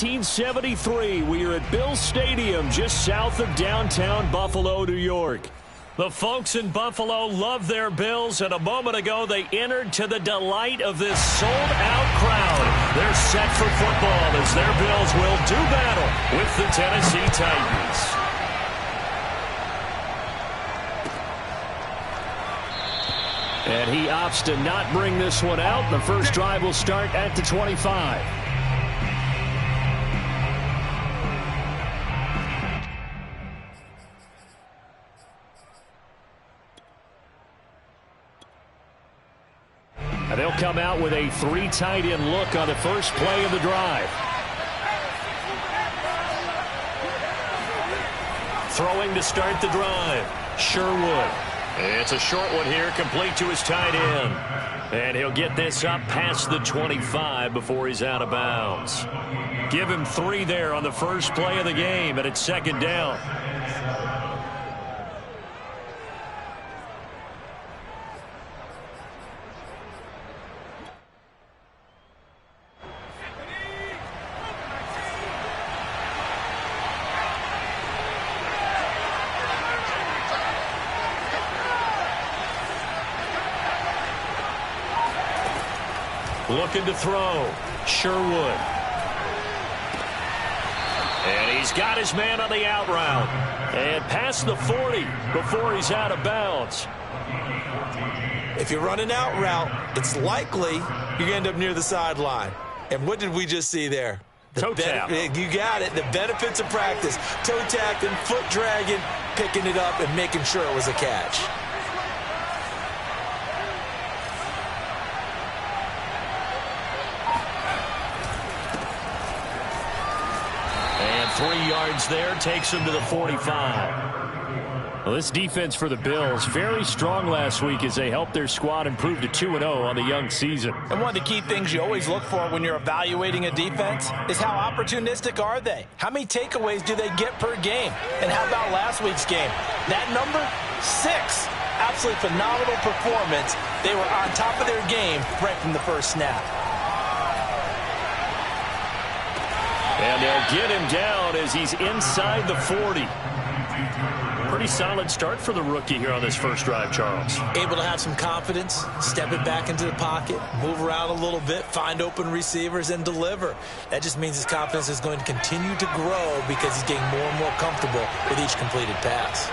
1973, we are at Bill Stadium just south of downtown Buffalo, New York. The folks in Buffalo love their Bills, and a moment ago they entered to the delight of this sold-out crowd. They're set for football as their Bills will do battle with the Tennessee Titans. And he opts to not bring this one out. The first drive will start at the 25. And they'll come out with a 3 tight end look on the first play of the drive. Throwing to start the drive, Sherwood. It's a short one here, complete to his tight end. And he'll get this up past the 25 before he's out of bounds. Give him 3 there on the first play of the game, and it's second down. Looking to throw, Sherwood. And he's got his man on the out route. And past the 40 before he's out of bounds. If you run an out route, it's likely you're going to end up near the sideline. And what did we just see there? Toe tap. You got it. The benefits of practice. Toe tapping, foot dragging, picking it up, and making sure it was a catch. And 3 yards there takes him to the 45. Well, this defense for the Bills, very strong last week as they helped their squad improve to 2-0 on the young season. And one of the key things you always look for when you're evaluating a defense is how opportunistic are they? How many takeaways do they get per game? And how about last week's game? That number, 6. Absolutely phenomenal performance. They were on top of their game right from the first snap. And they'll get him down as he's inside the 40. Pretty solid start for the rookie here on this first drive, Charles. Able to have some confidence, step it back into the pocket, move around a little bit, find open receivers, and deliver. That just means his confidence is going to continue to grow because he's getting more and more comfortable with each completed pass.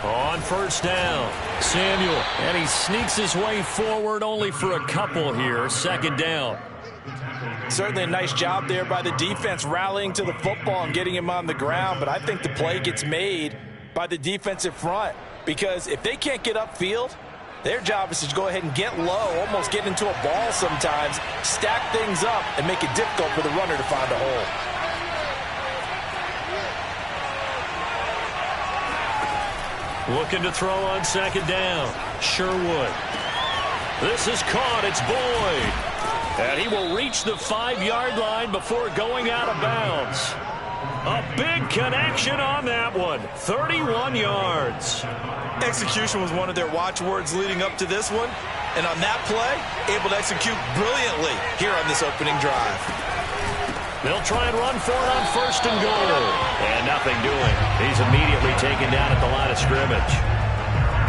On first down, Samuel, and he sneaks his way forward only for a couple here. Second down. Certainly a nice job there by the defense rallying to the football and getting him on the ground, but I think the play gets made by the defensive front because if they can't get upfield, their job is to go ahead and get low, almost get into a ball sometimes, stack things up, and make it difficult for the runner to find a hole. Looking to throw on second down. Sherwood. This is caught. It's Boyd. And he will reach the 5-yard line before going out of bounds. A big connection on that one. 31 yards. Execution was one of their watchwords leading up to this one. And on that play, able to execute brilliantly here on this opening drive. They'll try and run for it on first and goal. And nothing doing. He's immediately taken down at the line of scrimmage.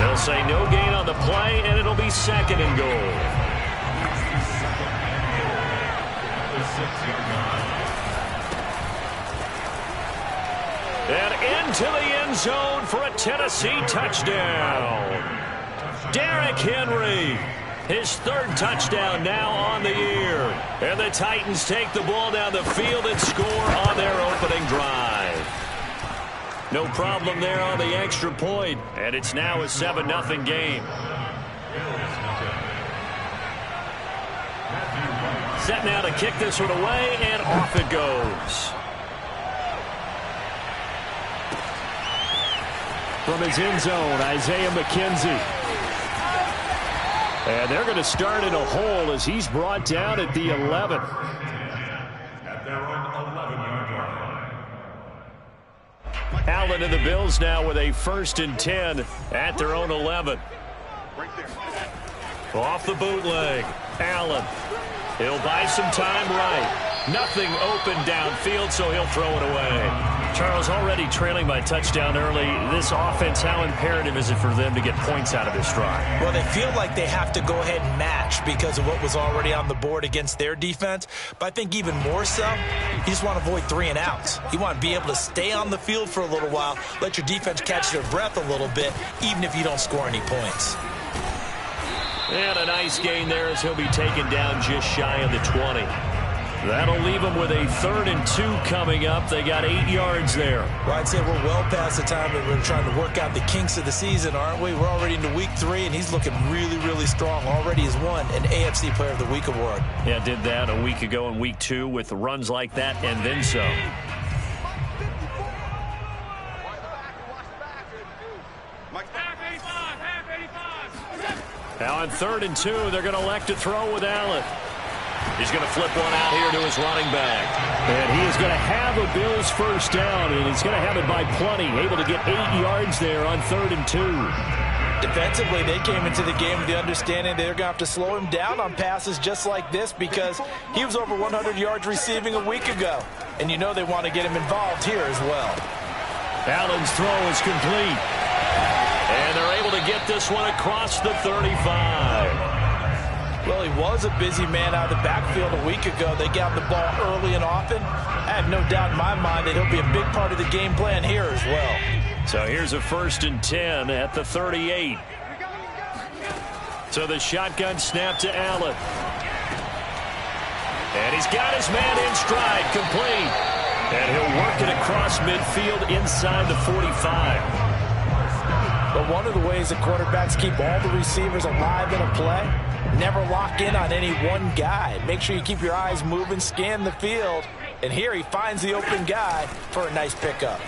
They'll say no gain on the play, and it'll be second and goal. And into the end zone for a Tennessee touchdown. Derrick Henry. His 3rd touchdown now on the year. And the Titans take the ball down the field and score on their opening drive. No problem there on the extra point. And it's now a 7-0 game. Set now to kick this one away, and off it goes. From his end zone, Isaiah McKenzie. And they're going to start in a hole as he's brought down at the 11. Allen and the Bills now with a 1st and 10 at their own 11. Off the bootleg, Allen. He'll buy some time right. Nothing open downfield, so he'll throw it away. Charles, already trailing by touchdown early. This offense, how imperative is it for them to get points out of this drive? Well, they feel like they have to go ahead and match because of what was already on the board against their defense. But I think even more so, you just want to avoid 3 and outs. You want to be able to stay on the field for a little while, let your defense catch their breath a little bit, even if you don't score any points. And a nice gain there as he'll be taken down just shy of the 20. That'll leave them with a 3rd and 2 coming up. They got 8 yards there. Well, I'd say we're well past the time that we're trying to work out the kinks of the season, aren't we? We're already into week 3, and he's looking really, really strong. Already has won an AFC Player of the Week award. Yeah, did that a week ago in week 2 with runs like that and then some. Now on 3rd and 2, they're going to elect to throw with Allen. He's going to flip one out here to his running back. And he is going to have a Bills 1st down, and he's going to have it by plenty. Able to get 8 yards there on 3rd and 2. Defensively, they came into the game with the understanding they're going to have to slow him down on passes just like this because he was over 100 yards receiving a week ago. And you know they want to get him involved here as well. Allen's throw is complete. And they're able to get this one across the 35. Well, he was a busy man out of the backfield a week ago. They got the ball early and often. I have no doubt in my mind that he'll be a big part of the game plan here as well. So here's a 1st and 10 at the 38. So the shotgun snap to Allen. And he's got his man in stride, complete. And he'll work it across midfield inside the 45. But one of the ways the quarterbacks keep all the receivers alive in a play, never lock in on any one guy. Make sure you keep your eyes moving, scan the field. And here he finds the open guy for a nice pickup.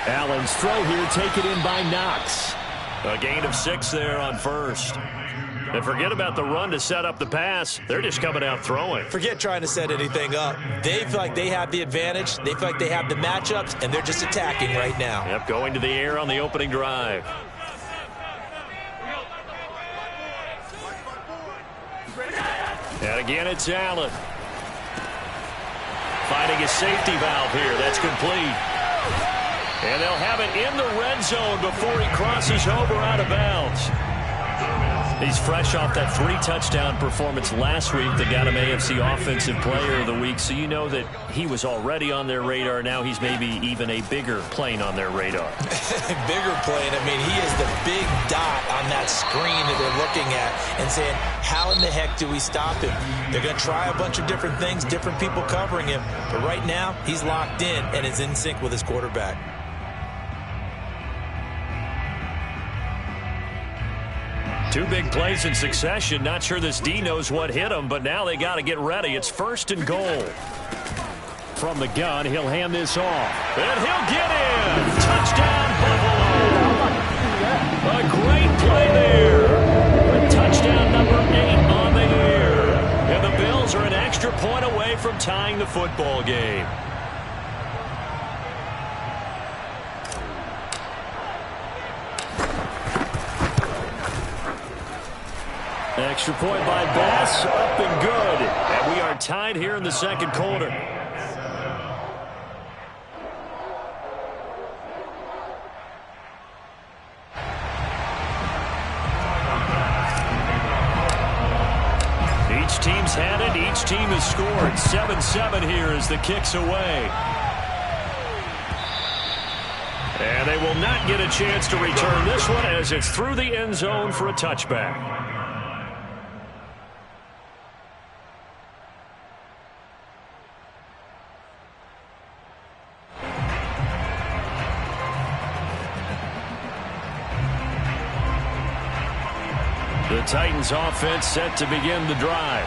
Allen's throw here taken in by Knox. A gain of 6 there on 1st. And forget about the run to set up the pass. They're just coming out throwing. Forget trying to set anything up. They feel like they have the advantage. They feel like they have the matchups, and they're just attacking right now. Yep, going to the air on the opening drive. And again, it's Allen. Finding a safety valve here. That's complete. And they'll have it in the red zone before he crosses over out of bounds. He's fresh off that 3-touchdown performance last week that got him AFC Offensive Player of the Week, so you know that he was already on their radar. Now he's maybe even a bigger plane on their radar. Bigger plane. I mean, he is the big dot on that screen that they're looking at and saying, how in the heck do we stop him? They're going to try a bunch of different things, different people covering him. But right now, he's locked in and is in sync with his quarterback. 2 big plays in succession. Not sure this D knows what hit him, but now they got to get ready. It's 1st and goal. From the gun, he'll hand this off. And he'll get in. Touchdown, Buffalo. A great play there. Touchdown number 8 on the year. And the Bills are an extra point away from tying the football game. Extra point by Bass, up and good. And we are tied here in the 2nd quarter. Each team's had it. Each team has scored. 7-7 here as the kick's away. And they will not get a chance to return this one as it's through the end zone for a touchback. The Titans offense set to begin the drive.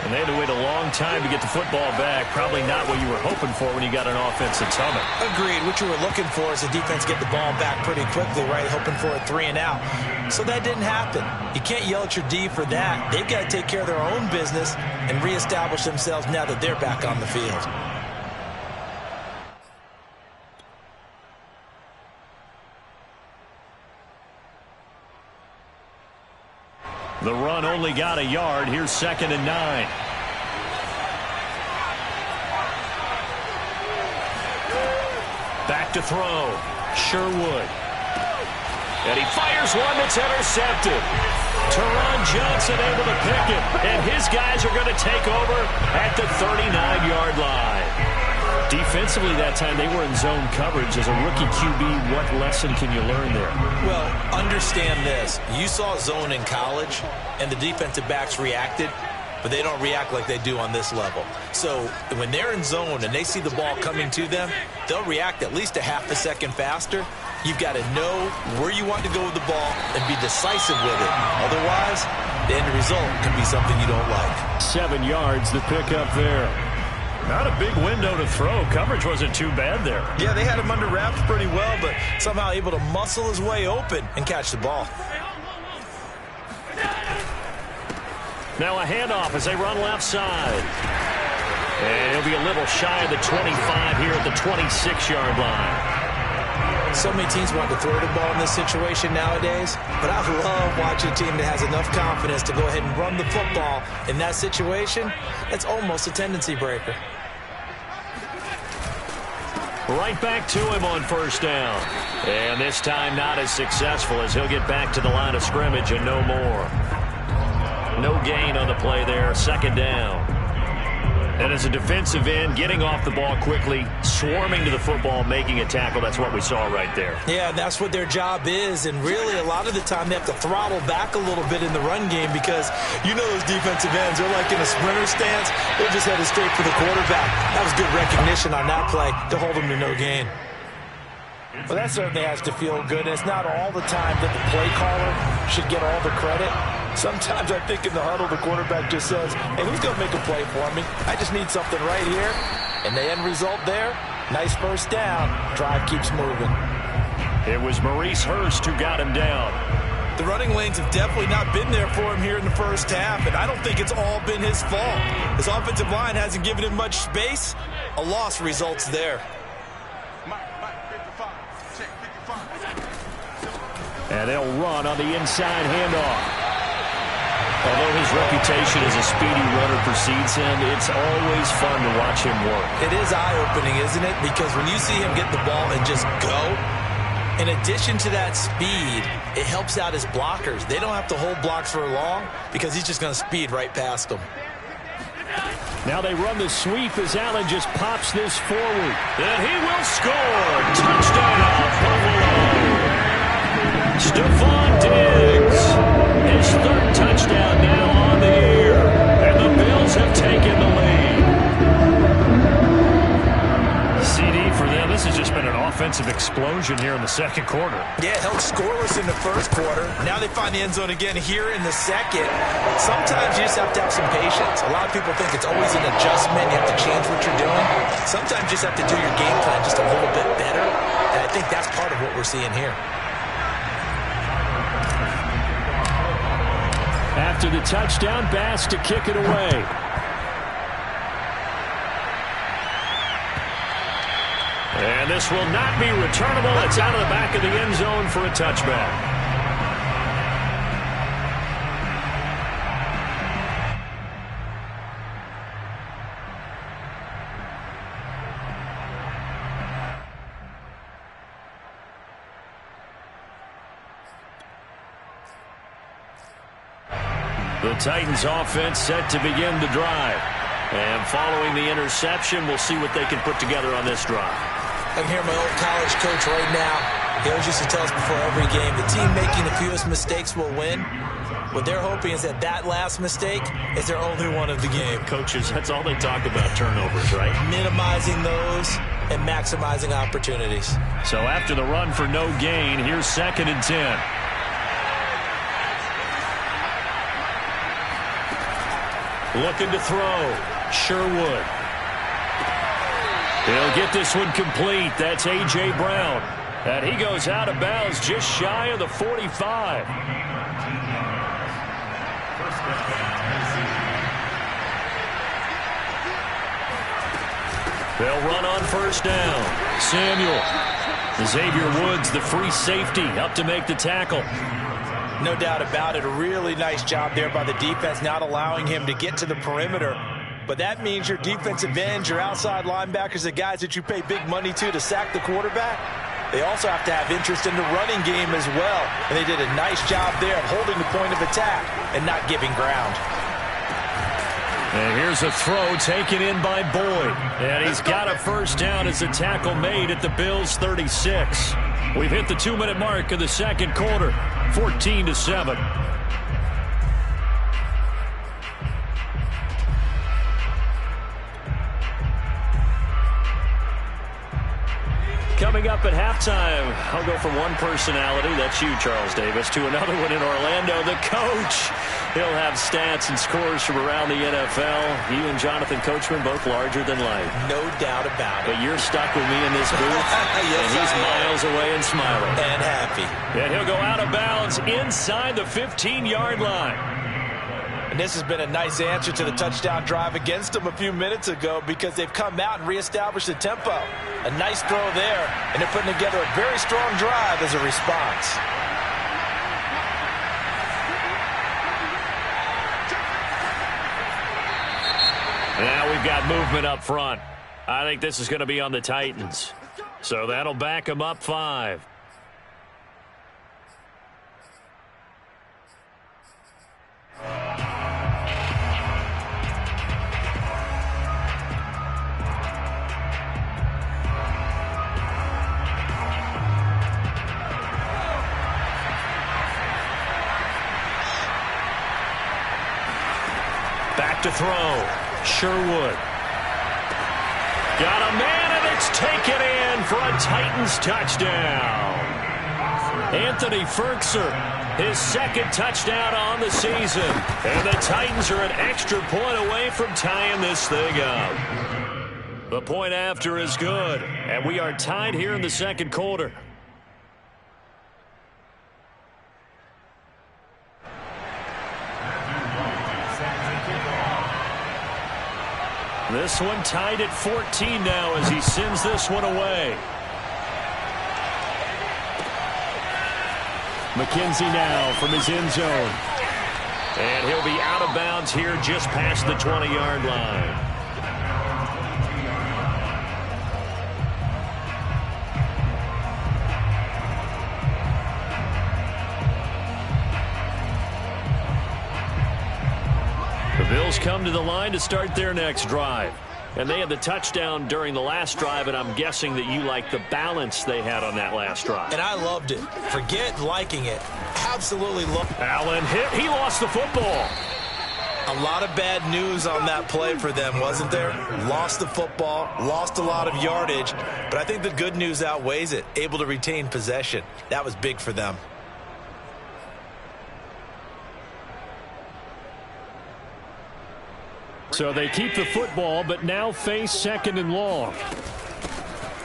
And they had to wait a long time to get the football back. Probably not what you were hoping for when you got an offense that's humming. Agreed. What you were looking for is the defense get the ball back pretty quickly, right? Hoping for a 3 and out. So that didn't happen. You can't yell at your D for that. They've got to take care of their own business and reestablish themselves now that they're back on the field. The run only got a yard. Here's 2nd and 9. Back to throw. Sherwood. And he fires one that's intercepted. Teron Johnson able to pick it. And his guys are going to take over at the 39-yard line. Defensively that time, they were in zone coverage. As a rookie QB, what lesson can you learn there? Well, understand this. You saw zone in college, and the defensive backs reacted, but they don't react like they do on this level. So when they're in zone and they see the ball coming to them, they'll react at least a half a second faster. You've got to know where you want to go with the ball and be decisive with it. Otherwise, the end result can be something you don't like. 7 yards, the pickup there. Not a big window to throw. Coverage wasn't too bad there. Yeah, they had him under wraps pretty well, but somehow able to muscle his way open and catch the ball. Now a handoff as they run left side. And he'll be a little shy of the 25 here at the 26-yard line. So many teams want to throw the ball in this situation nowadays, but I love watching a team that has enough confidence to go ahead and run the football in that situation. That's almost a tendency breaker. Right back to him on 1st down. And this time not as successful as he'll get back to the line of scrimmage and no more. No gain on the play there. 2nd down. And as a defensive end, getting off the ball quickly, swarming to the football, making a tackle, that's what we saw right there. Yeah, that's what their job is. And really, a lot of the time, they have to throttle back a little bit in the run game because you know those defensive ends, they're like in a sprinter stance. They're just headed straight for the quarterback. That was good recognition on that play to hold them to no gain. Well, that certainly has to feel good. It's not all the time that the play caller should get all the credit. Sometimes I think in the huddle, the quarterback just says, hey, who's going to make a play for me? I just need something right here. And the end result there, nice 1st down. Drive keeps moving. It was Maurice Hurst who got him down. The running lanes have definitely not been there for him here in the 1st half, and I don't think it's all been his fault. His offensive line hasn't given him much space. A loss results there. And they'll run on the inside handoff. Although his reputation as a speedy runner precedes him, it's always fun to watch him work. It is eye-opening, isn't it? Because when you see him get the ball and just go, in addition to that speed, it helps out his blockers. They don't have to hold blocks for long because he's just going to speed right past them. Now they run the sweep as Allen just pops this forward. And he will score. Touchdown, Buffalo. Stephon Diggs, his 3rd touchdown now on the year, and the Bills have taken the lead. CD for them, this has just been an offensive explosion here in the 2nd quarter. Yeah, held scoreless in the 1st quarter. Now they find the end zone again here in the 2nd. Sometimes you just have to have some patience. A lot of people think it's always an adjustment. You have to change what you're doing. Sometimes you just have to do your game plan just a little bit better, and I think that's part of what we're seeing here. After the touchdown, Bass to kick it away. And this will not be returnable. It's out of the back of the end zone for a touchback. The Titans offense set to begin the drive. And following the interception, we'll see what they can put together on this drive. I can hear my old college coach right now. He always used to tell us before every game, the team making the fewest mistakes will win. What they're hoping is that that last mistake is their only one of the game. Coaches, that's all they talk about, turnovers, right? Minimizing those and maximizing opportunities. So after the run for no gain, here's 2nd and 10. Looking to throw. Sherwood. He'll get this one complete. That's A.J. Brown. And he goes out of bounds just shy of the 45. They'll run on 1st down. Samuel. Xavier Woods, the free safety, up to make the tackle. No doubt about it. A really nice job there by the defense, not allowing him to get to the perimeter. But that means your defensive ends, your outside linebackers, the guys that you pay big money to sack the quarterback, they also have to have interest in the running game as well. And they did a nice job there of holding the point of attack and not giving ground. And here's a throw taken in by Boyd. And he's got a first down as a tackle made at the Bills' 36. We've hit the 2-minute mark of the second quarter, 14-7. Coming up at halftime, I'll go from one personality, that's you, Charles Davis, to another one in Orlando, the coach. He'll have stats and scores from around the NFL. You and Jonathan Coachman, both larger than life. No doubt about it. But you're stuck with me in this booth, yes, and he's miles away and smiling. And happy. And he'll go out of bounds inside the 15-yard line. And this has been a nice answer to the touchdown drive against them a few minutes ago because they've come out and reestablished the tempo. A nice throw there, and they're putting together a very strong drive as a response. Now we've got movement up front. I think this is going to be on the Titans. So that'll back them up 5. Back to throw. Sherwood. Got a man, and it's taken in for a Titans touchdown. Anthony Ferkser, his second touchdown on the season. And the Titans are an extra point away from tying this thing up. The point after is good, and we are tied here in the second quarter. This one tied at 14 now as he sends this one away. McKenzie now from his end zone. And he'll be out of bounds here just past the 20-yard line. The Bills come to the line to start their next drive. And they had the touchdown during the last drive, and I'm guessing that you like the balance they had on that last drive. And I loved it. Forget liking it. Absolutely loved it. Allen hit. He lost the football. A lot of bad news on that play for them, wasn't there? Lost the football, lost a lot of yardage, but I think the good news outweighs it. Able to retain possession. That was big for them. So they keep the football, but now face second and long.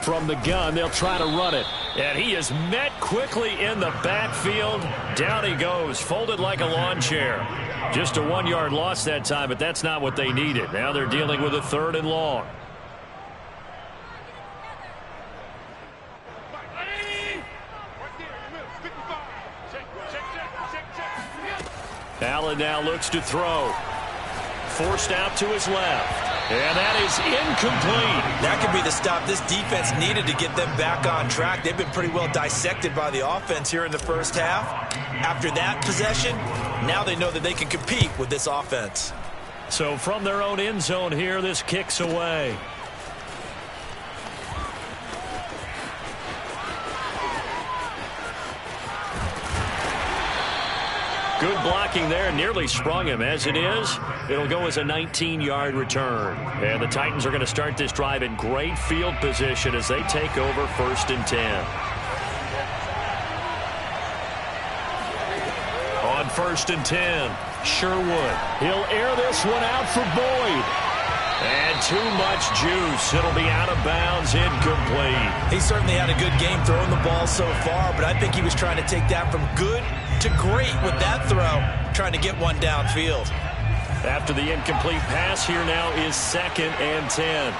From the gun, they'll try to run it. And he is met quickly in the backfield. Down he goes, folded like a lawn chair. Just a 1-yard loss that time, but that's not what they needed. Now they're dealing with a 3rd and long. Allen now looks to throw. Forced out to his left. And that is incomplete. That could be the stop this defense needed to get them back on track. They've been pretty well dissected by the offense here in the first half. After that possession, now they know that they can compete with this offense. So from their own end zone here, this kicks away. Good blocking there, nearly sprung him. As it is, it'll go as a 19-yard return. And the Titans are going to start this drive in great field position as they take over 1st and 10. On 1st and 10, Sherwood. He'll air this one out for Boyd. And too much juice. It'll be out of bounds, incomplete. He certainly had a good game throwing the ball so far, but I think he was trying to take that from good to great with that throw, trying to get one downfield. After the incomplete pass, here now is 2nd and 10.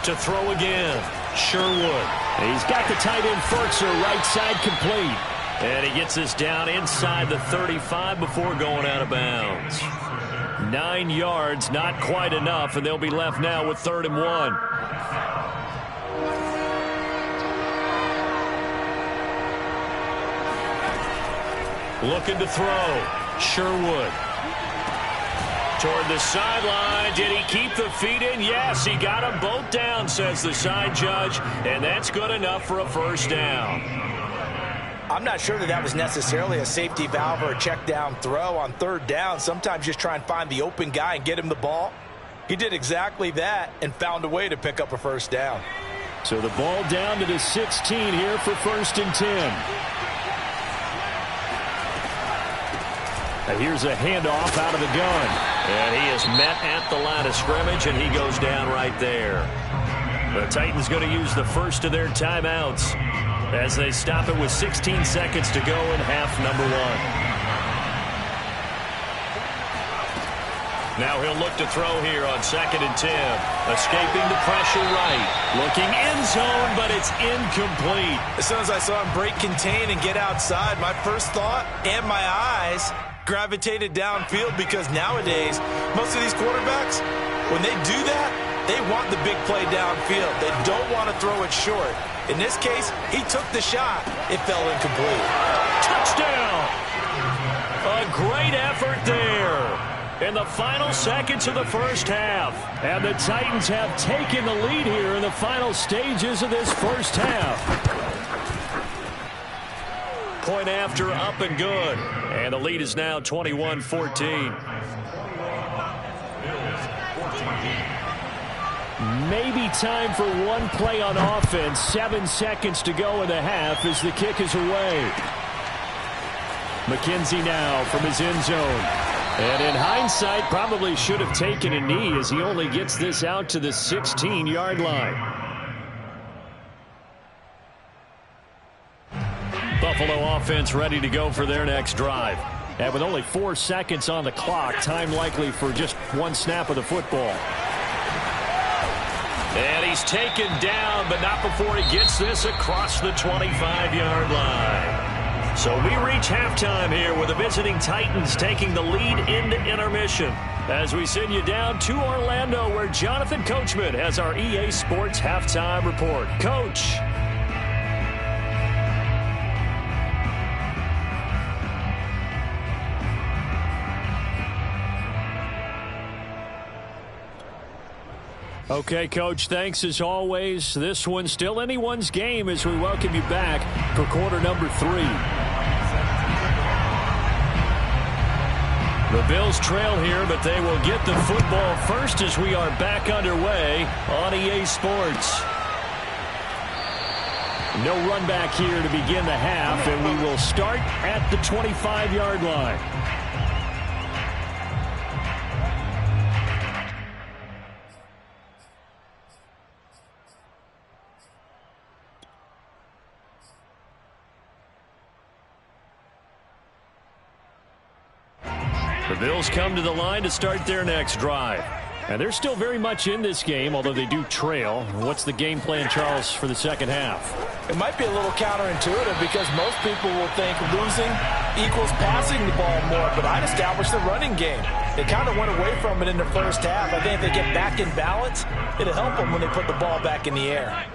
To throw again, Sherwood. He's got the tight end Furtzer right side complete. And he gets this down inside the 35 before going out of bounds. 9 yards, not quite enough, and they'll be left now with 3rd and 1. Looking to throw. Sherwood. Toward the sideline. Did he keep the feet in? Yes, he got them both down, says the side judge. And that's good enough for a 1st down. I'm not sure that was necessarily a safety valve or a check down throw on 3rd down. Sometimes just try and find the open guy and get him the ball. He did exactly that and found a way to pick up a 1st down. So the ball down to the 16 here for 1st and 10. And here's a handoff out of the gun. And he is met at the line of scrimmage, and he goes down right there. The Titans going to use the first of their timeouts as they stop it with 16 seconds to go in half number 1. Now he'll look to throw here on 2nd and 10. Escaping the pressure right. Looking end zone, but it's incomplete. As soon as I saw him break contain and get outside, my first thought and my eyes gravitated downfield, because nowadays, most of these quarterbacks, when they do that, they want the big play downfield. They don't want to throw it short. In this case, he took the shot. It fell incomplete. Touchdown! A great effort there in the final seconds of the 1st half. And the Titans have taken the lead here in the final stages of this 1st half. Point after, up and good. And the lead is now 21-14. Maybe time for one play on offense. 7 seconds to go in the half as the kick is away. McKenzie now from his end zone. And in hindsight, probably should have taken a knee as he only gets this out to the 16-yard line. Buffalo offense ready to go for their next drive. And with only 4 seconds on the clock, time likely for just one snap of the football. And he's taken down, but not before he gets this across the 25-yard line. So we reach halftime here with the visiting Titans taking the lead into intermission. As we send you down to Orlando, where Jonathan Coachman has our EA Sports halftime report. Coach. Okay, Coach, thanks as always. This one's still anyone's game as we welcome you back for quarter number 3. The Bills trail here, but they will get the football first as we are back underway on EA Sports. No run back here to begin the half, and we will start at the 25-yard line. The Bills come to the line to start their next drive. And they're still very much in this game, although they do trail. What's the game plan, Charles, for the second half? It might be a little counterintuitive because most people will think losing equals passing the ball more, but I'd establish the running game. They kind of went away from it in the first half. I think if they get back in balance, it'll help them when they put the ball back in the air.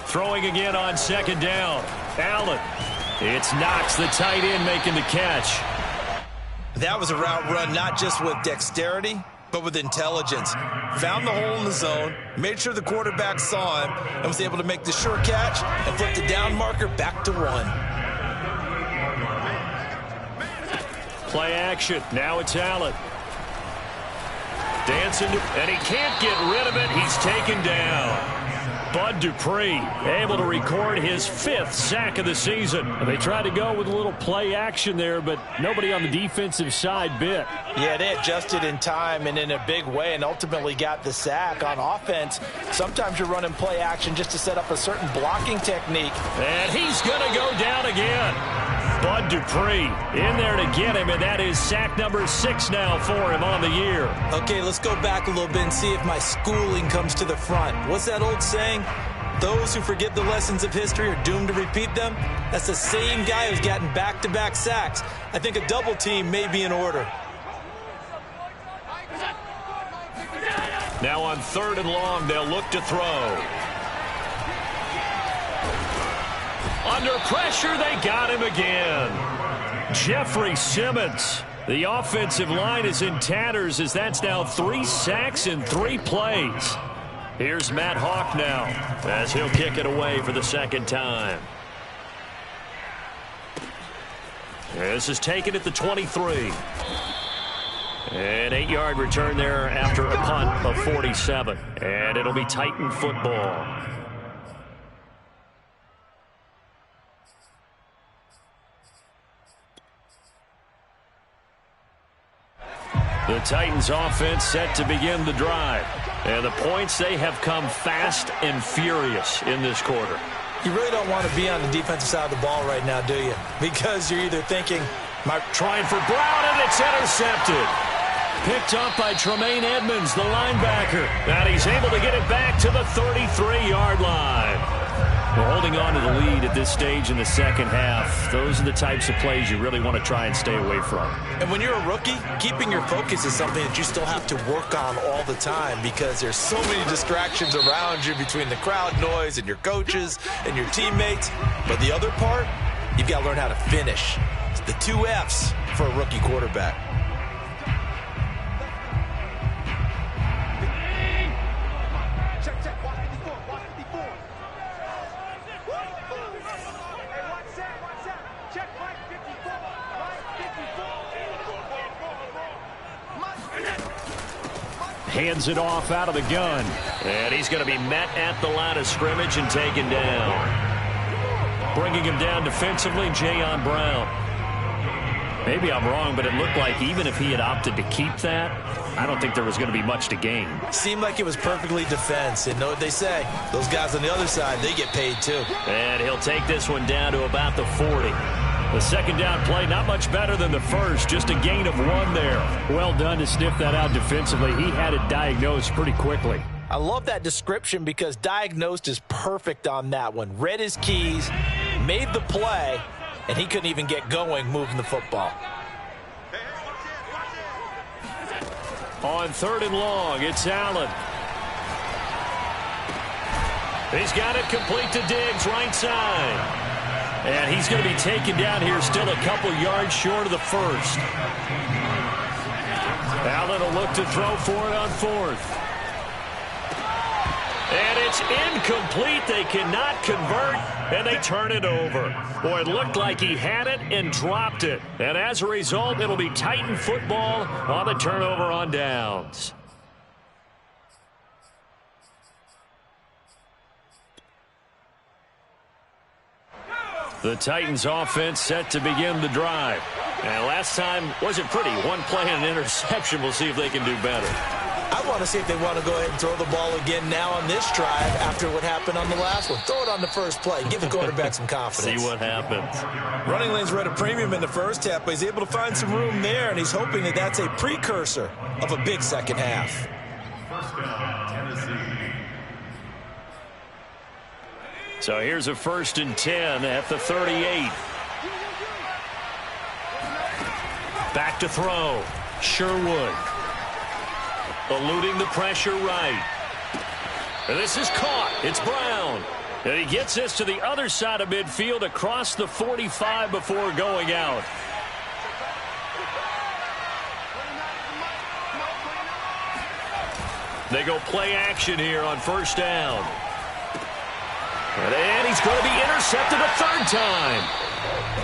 Throwing again on 2nd down. Allen. It's Knox, the tight end, making the catch. That was a route run not just with dexterity, but with intelligence. Found the hole in the zone, made sure the quarterback saw him, and was able to make the sure catch and flip the down marker back to 1. Play action. Now it's Allen. Dancing, and he can't get rid of it. He's taken down. Bud Dupree able to record his 5th sack of the season. They tried to go with a little play action there, but nobody on the defensive side bit. Yeah, they adjusted in time and in a big way and ultimately got the sack. On offense, sometimes you're running play action just to set up a certain blocking technique. And he's going to go down again. Bud Dupree in there to get him, and that is sack number 6 now for him on the year. Okay, let's go back a little bit and see if my schooling comes to the front. What's that old saying? Those who forget the lessons of history are doomed to repeat them. That's the same guy who's gotten back-to-back sacks. I think a double team may be in order. Now on 3rd and long, they'll look to throw. Under pressure, they got him again. Jeffrey Simmons. The offensive line is in tatters as that's now 3 sacks in 3 plays. Here's Matt Hawk now as he'll kick it away for the 2nd time. This is taken at the 23. An 8-yard return there after a punt of 47. And it'll be Titan football. The Titans offense set to begin the drive. And the points, they have come fast and furious in this quarter. You really don't want to be on the defensive side of the ball right now, do you? Because you're either thinking, trying for Brown, and it's intercepted. Picked up by Tremaine Edmonds, the linebacker. And he's able to get it back to the 33-yard line. We're holding on to the lead at this stage in the 2nd half. Those are the types of plays you really want to try and stay away from. And when you're a rookie, keeping your focus is something that you still have to work on all the time because there's so many distractions around you between the crowd noise and your coaches and your teammates. But the other part, you've got to learn how to finish. It's the 2 F's for a rookie quarterback. Hands it off out of the gun. And he's going to be met at the line of scrimmage and taken down. Bringing him down defensively, Jayon Brown. Maybe I'm wrong, but it looked like even if he had opted to keep that, I don't think there was going to be much to gain. Seemed like it was perfectly defense. And know what they say? Those guys on the other side, they get paid too. And he'll take this one down to about the 40. The 2nd down play, not much better than the first, just a gain of 1 there. Well done to sniff that out defensively. He had it diagnosed pretty quickly. I love that description because diagnosed is perfect on that one. Read his keys, made the play, and he couldn't even get going moving the football. On 3rd and long, it's Allen. He's got it complete to Diggs, right side. And he's going to be taken down here still a couple yards short of the 1st. Allen will look to throw for it on 4th. And it's incomplete. They cannot convert, and they turn it over. Boy, it looked like he had it and dropped it. And as a result, it'll be Titan football on the turnover on downs. The Titans offense set to begin the drive. And last time wasn't pretty. 1 play and an interception. We'll see if they can do better. I want to see if they want to go ahead and throw the ball again now on this drive after what happened on the last one. Throw it on the first play. Give the quarterback some confidence. See what happens. Running lanes were at a premium in the first half, but he's able to find some room there, and he's hoping that that's a precursor of a big 2nd half. So here's a 1st and 10 at the 38. Back to throw. Sherwood. Eluding the pressure right. And this is caught. It's Brown. And he gets this to the other side of midfield across the 45 before going out. They go play action here on 1st down. And he's going to be intercepted a 3rd time.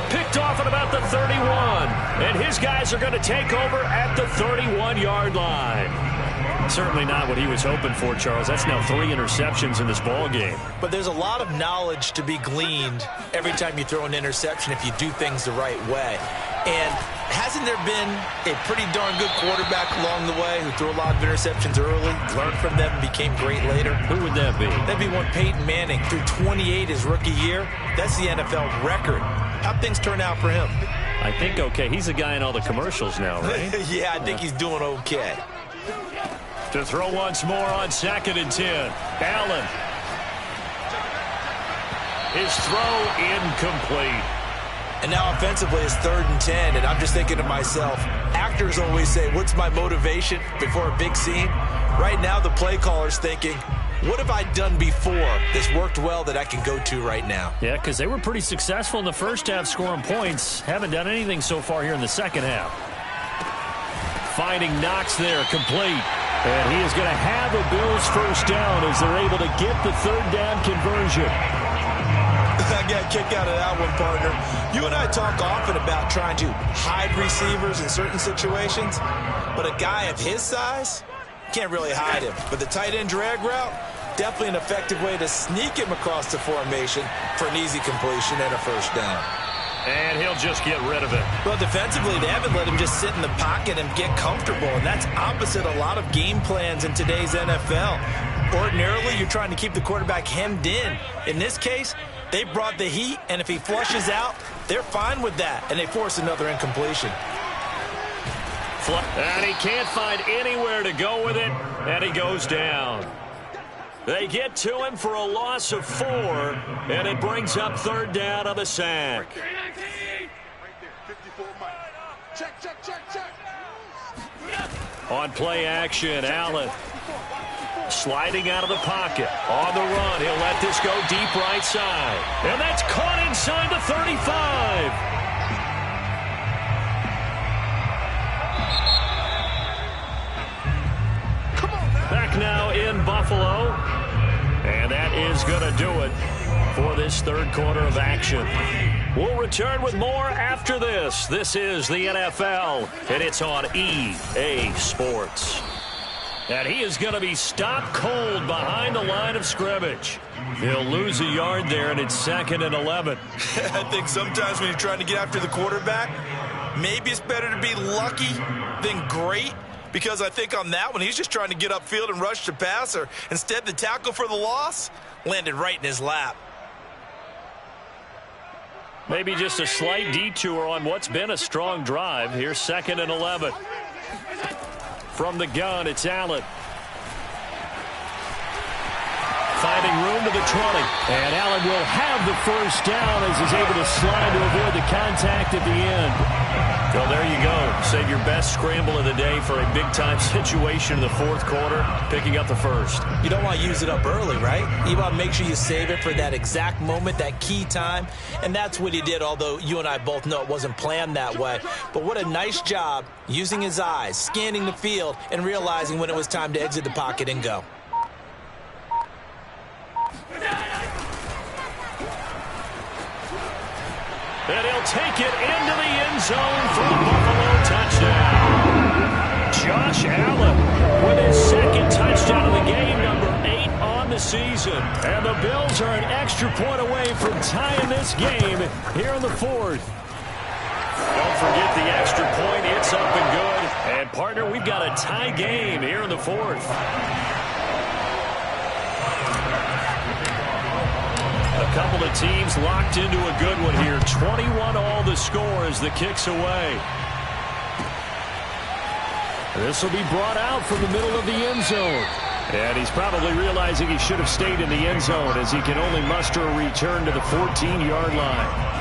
Picked off at about the 31. And his guys are going to take over at the 31-yard line. Certainly not what he was hoping for, Charles. That's now 3 interceptions in this ball game. But there's a lot of knowledge to be gleaned every time you throw an interception if you do things the right way. And hasn't there been a pretty darn good quarterback along the way who threw a lot of interceptions early, learned from them, and became great later? Who would that be? That'd be one Peyton Manning. Threw 28 his rookie year. That's the NFL record How'd things turn out for him? I think okay. He's a guy in all the commercials now, right? Yeah, I think he's doing okay. To throw once more on 2nd and 10. Allen. His throw incomplete. And now offensively it's 3rd and 10, and I'm just thinking to myself, actors always say, what's my motivation before a big scene? Right now the play caller's thinking, what have I done before that's worked well that I can go to right now? Yeah, because they were pretty successful in the first half scoring points. Haven't done anything so far here in the second half. Finding Knox there, complete. And he is going to have a Bills first down as they're able to get the 3rd down conversion. I got a kick out of that one, partner. You and I talk often about trying to hide receivers in certain situations, but a guy of his size can't really hide him. But the tight end drag route, definitely an effective way to sneak him across the formation for an easy completion and a first down. And he'll just get rid of it. Well, defensively, they haven't let him just sit in the pocket and get comfortable, and that's opposite a lot of game plans in today's NFL. Ordinarily, you're trying to keep the quarterback hemmed in. In this case, they brought the heat, and if he flushes out, they're fine with that, and they force another incompletion. And he can't find anywhere to go with it, and he goes down. They get to him for a loss of 4, and it brings up 3rd down on the sack. On play action, Allen sliding out of the pocket. On the run, he'll let this go deep right side. And that's caught inside the 35. Back now in Buffalo. And that is going to do it for this 3rd quarter of action. We'll return with more after this. This is the NFL, and it's on EA Sports. And he is going to be stopped cold behind the line of scrimmage. He'll lose a yard there, and it's 2nd and 11. I think sometimes when you're trying to get after the quarterback, maybe it's better to be lucky than great. Because I think on that one, he's just trying to get upfield and rush the passer. Instead, the tackle for the loss landed right in his lap. Maybe just a slight detour on what's been a strong drive. Here's 2nd and 11. From the gun, it's Allen. Finding room to the 20. And Allen will have the first down as he's able to slide to avoid the contact at the end. Well, there you go. Save your best scramble of the day for a big-time situation in the 4th quarter, picking up the first. You don't want to use it up early, right? You want to make sure you save it for that exact moment, that key time. And that's what he did, although you and I both know it wasn't planned that way. But what a nice job using his eyes, scanning the field, and realizing when it was time to exit the pocket and go. And he'll take it into the end zone for a Buffalo touchdown. Josh Allen with his 2nd touchdown of the game, number 8 on the season. And the Bills are an extra point away from tying this game here in the 4th. Don't forget the extra point. It's up and good. And, partner, we've got a tie game here in the 4th. A couple of teams locked into a good one here. 21 all the score as the kick's away. This will be brought out from the middle of the end zone. And he's probably realizing he should have stayed in the end zone as he can only muster a return to the 14-yard line.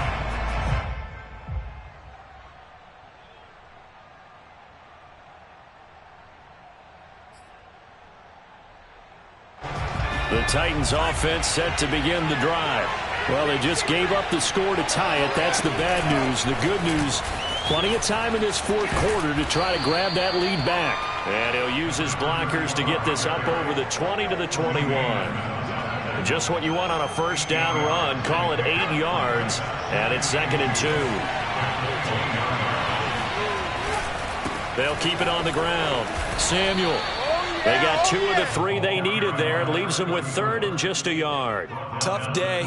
The Titans offense set to begin the drive. Well, they just gave up the score to tie it. That's the bad news. The good news, plenty of time in this 4th quarter to try to grab that lead back. And he'll use his blockers to get this up over the 20 to the 21. Just what you want on a first down run. Call it 8 yards. And it's 2nd and 2. They'll keep it on the ground. Samuel. They got 2 of the 3 they needed there. It leaves them with 3rd and just a yard. Tough day,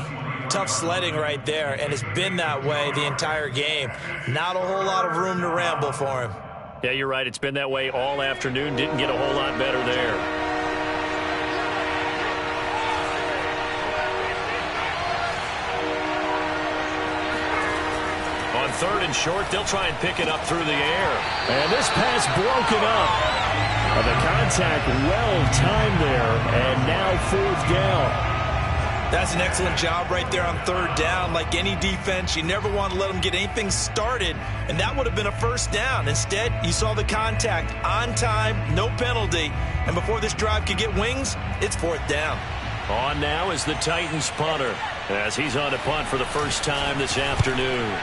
tough sledding right there, and it's been that way the entire game. Not a whole lot of room to ramble for him. Yeah, you're right. It's been that way all afternoon. Didn't get a whole lot better there. 3rd and short. They'll try and pick it up through the air. And this pass broken up. The contact well-timed there, and now 4th down. That's an excellent job right there on 3rd down. Like any defense, you never want to let them get anything started, and that would have been a 1st down. Instead, you saw the contact on time, no penalty, and before this drive could get wings, it's 4th down. On now is the Titans punter, as he's on to punt for the first time this afternoon.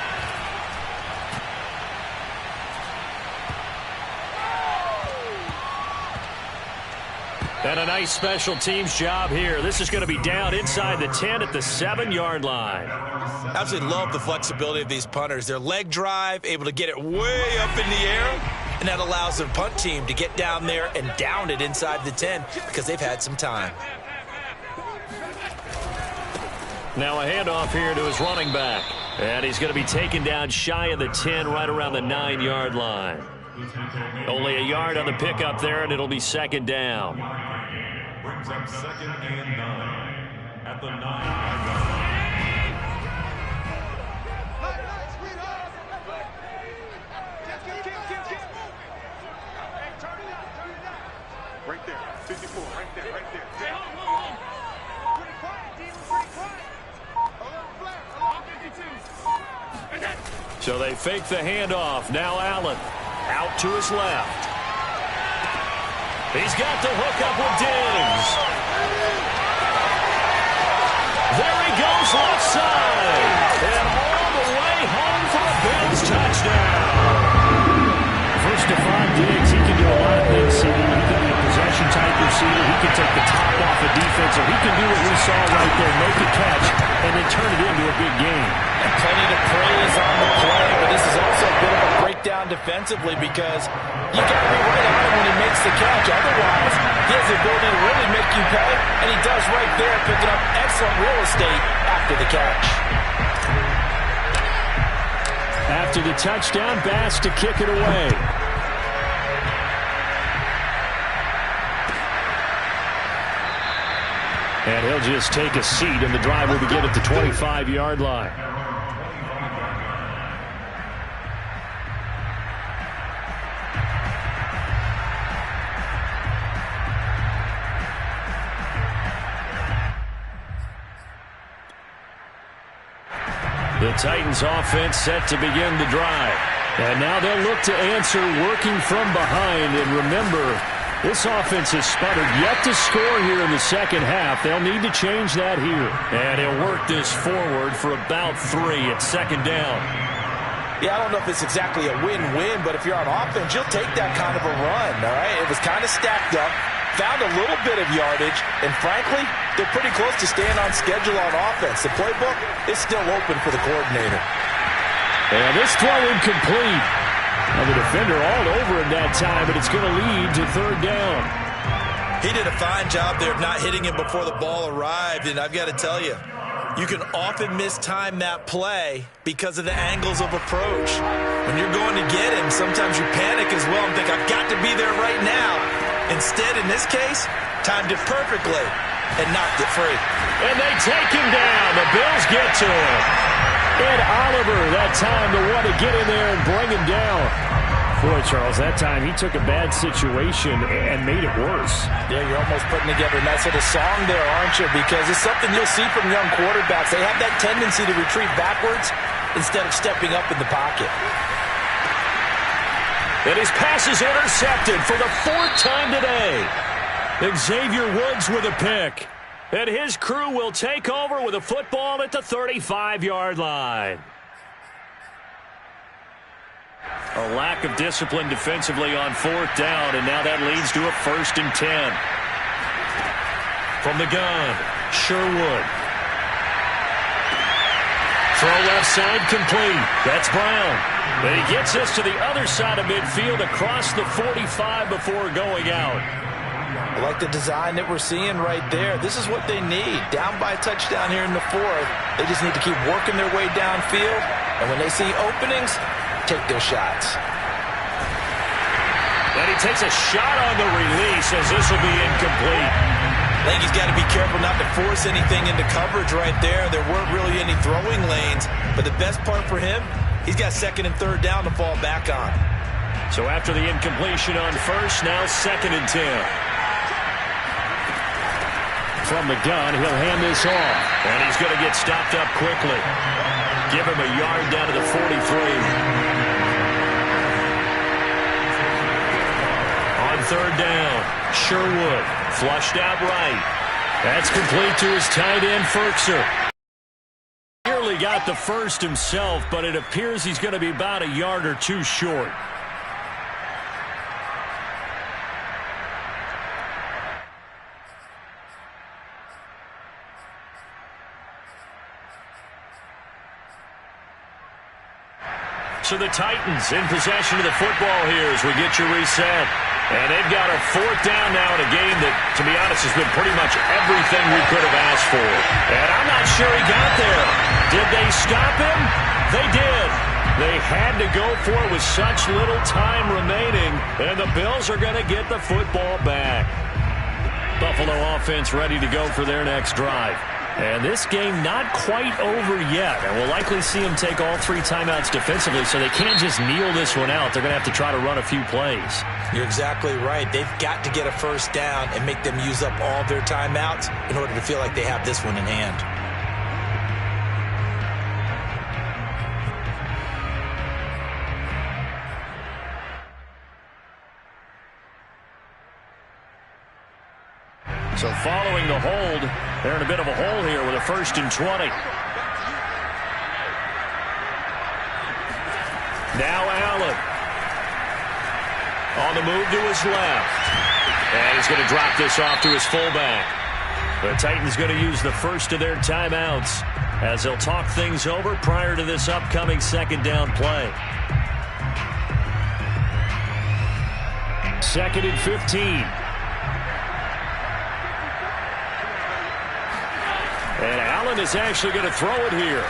And a nice special teams job here. This is going to be down inside the 10 at the 7-yard line. Absolutely love the flexibility of these punters. Their leg drive, able to get it way up in the air, and that allows their punt team to get down there and down it inside the 10 because they've had some time. Now a handoff here to his running back. And he's going to be taken down shy of the 10, right around the 9-yard line. Only a yard on the pickup there, and it'll be 2nd down. Brings up 2nd and 9 at the 9-yard line. Right there, 54, right there, right there. Hey, hold on. Pretty quiet, D. Pretty quiet. Hold on, 52. So they fake the handoff. Now Allen out to his left. He's got the hook up with Diggs. There he goes left side. And all the way home for a Bills touchdown. First to find Diggs, he can do a lot of things. He can be a possession type receiver. He can take the top off a defense, or he can do what we saw right there, make a catch, and then turn it into a big game. And plenty to praise on the play, but this is also a bit of a breakdown defensively because you got to be right on him when he makes the catch. Otherwise, he has the ability to really make you pay, and he does right there, picking up excellent real estate after the catch. After the touchdown, Bass to kick it away. And he'll just take a seat, and the drive will begin at the 25-yard line. The Titans offense set to begin the drive. And now they'll look to answer working from behind. And remember, this offense has sputtered yet to score here in the second half. They'll need to change that here. And he'll work this forward for about 3 at 2nd down. Yeah, I don't know if it's exactly a win-win, but if you're on offense, you'll take that kind of a run, all right? It was kind of stacked up, found a little bit of yardage, and frankly, they're pretty close to staying on schedule on offense. The playbook is still open for the coordinator. And this throw incomplete. Now the defender all over him that time, but it's going to lead to 3rd down. He did a fine job there of not hitting him before the ball arrived, and I've got to tell you, you can often mistime that play because of the angles of approach. When you're going to get him, sometimes you panic as well and think, I've got to be there right now. Instead, in this case, timed it perfectly and knocked it free. And they take him down. The Bills get to him. Ed Oliver, that time, the one to get in there and bring him down. Boy, Charles, that time he took a bad situation and made it worse. Yeah, you're almost putting together a nice little song there, aren't you? Because it's something you'll see from young quarterbacks. They have that tendency to retreat backwards instead of stepping up in the pocket. And his pass is intercepted for the 4th time today. Xavier Woods with a pick. And his crew will take over with a football at the 35-yard line. A lack of discipline defensively on 4th down, and now that leads to a 1st and 10. From the gun, Sherwood. Throw left side complete. That's Brown. And he gets us to the other side of midfield across the 45 before going out. I like the design that we're seeing right there. This is what they need. Down by a touchdown here in the 4th. They just need to keep working their way downfield. And when they see openings, take their shots. And he takes a shot on the release as this will be incomplete. I think he's got to be careful not to force anything into coverage right there. There weren't really any throwing lanes. But the best part for him, He's got second and third down to fall back on. So after the incompletion on first, now 2nd and 10. From the gun, he'll hand this off. And he's going to get stopped up quickly. Give him a yard down to the 43. On third down, Sherwood flushed out right. That's complete to his tight end, Ferkser. Nearly got the first himself, but it appears he's going to be about a yard or two short. So the Titans in possession of the football here as we get you reset. And they've got a 4th down now in a game that, to be honest, has been pretty much everything we could have asked for. And I'm not sure he got there. Did they stop him? They did. They had to go for it with such little time remaining. And the Bills are going to get the football back. Buffalo offense ready to go for their next drive. And this game not quite over yet. And we'll likely see them take all 3 timeouts defensively, so they can't just kneel this one out. They're going to have to try to run a few plays. You're exactly right. They've got to get a first down and make them use up all their timeouts in order to feel like they have this one in hand. So following the hold, they're in a bit of a hole here with a 1st and 20. Now Allen. On the move to his left. And he's going to drop this off to his fullback. The Titans going to use the first of their timeouts as they'll talk things over prior to this upcoming 2nd down play. 2nd and 15. And Allen is actually going to throw it here.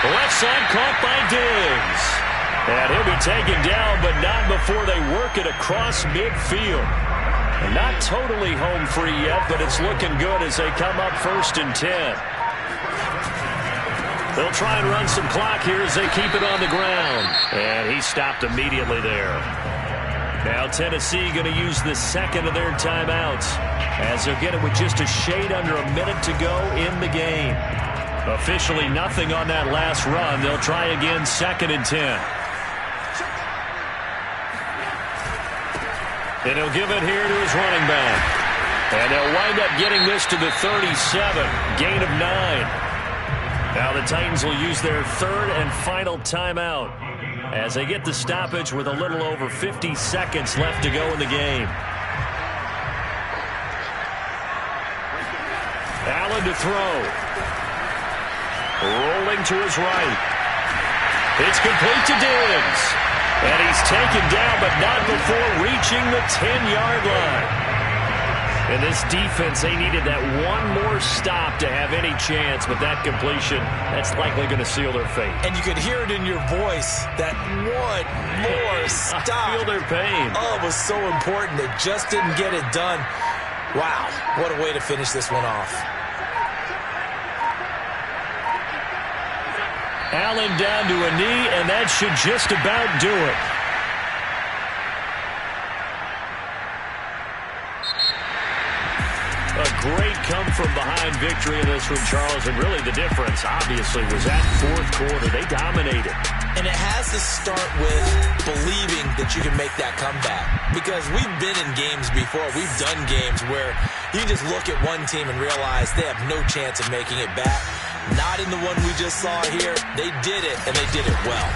Left side caught by Diggs. And he'll be taken down, but not before they work it across midfield. And not totally home free yet, but it's looking good as they come up 1st and 10. They'll try and run some clock here as they keep it on the ground. And he stopped immediately there. Now Tennessee going to use the 2nd of their timeouts as they'll get it with just a shade under a minute to go in the game. Officially nothing on that last run. They'll try again 2nd and 10. And he'll give it here to his running back. And they'll wind up getting this to the 37. Gain of 9. Now the Titans will use their 3rd and final timeout as they get the stoppage with a little over 50 seconds left to go in the game. Allen to throw. Rolling to his right. It's complete to Diggs. And he's taken down, but not before reaching the 10-yard line. In this defense, they needed that one more stop to have any chance, but that completion, that's likely going to seal their fate. And you could hear it in your voice, that one more stop. I feel their pain. Oh, it was so important. They just didn't get it done. Wow, what a way to finish this one off. Allen down to a knee, and that should just about do it. A great come-from-behind victory in this one, Charles, and really the difference, obviously, was that 4th quarter. They dominated. And it has to start with believing that you can make that comeback. Because we've been in games before. We've done games where you just look at one team and realize they have no chance of making it back. Not in the one we just saw here. They did it, and they did it well.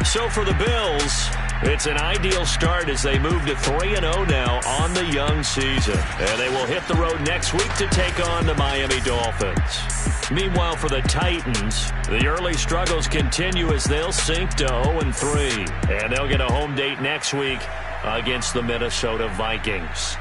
So for the Bills, it's an ideal start as they move to 3-0 now on the young season. And they will hit the road next week to take on the Miami Dolphins. Meanwhile, for the Titans, the early struggles continue as they'll sink to 0-3. And they'll get a home date next week against the Minnesota Vikings.